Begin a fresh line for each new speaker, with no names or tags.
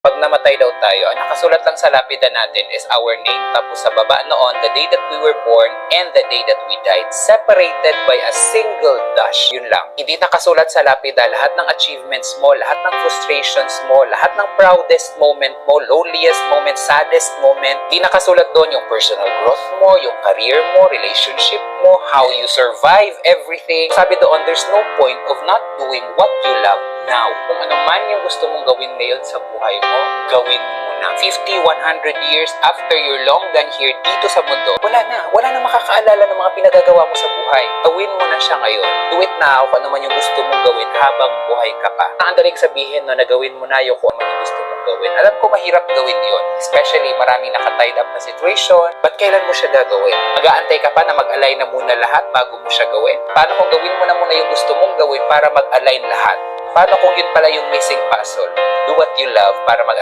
Pag namatay daw tayo, ang nakasulat lang sa lapida natin is our name. Tapos sa baba noon, the day that we were born and the day that we died. Separated by a single dash. Yun lang. Hindi nakasulat sa lapida lahat ng achievements mo, lahat ng frustrations mo, lahat ng proudest moment mo, loneliest moment, saddest moment. Hindi nakasulat doon yung personal growth mo, yung career mo, relationship mo, how you survive everything. Sabi doon, there's no point of not doing what you love now. Kung ano man yung gusto mong gawin ngayon sa buhay mo, gawin mo na. 50, 100 years after you're long done here dito sa mundo, wala na makakaalala ng mga pinagagawa mo sa buhay. Gawin mo na siya ngayon. Do it now kung ano man yung gusto mong gawin habang buhay ka pa. Ang daling sabihin no, na gawin mo na yung kung ano yung gusto mong gawin. Alam ko mahirap gawin yon, especially maraming nakatied up na situation. But kailan mo siya gagawin? Mag-aantay ka pa na mag-align na muna lahat bago mo siya gawin? Paano kung gawin mo na muna yung gusto mong gawin para mag-align lahat? Paano kung yun pala yung missing puzzle? Do what you love para mag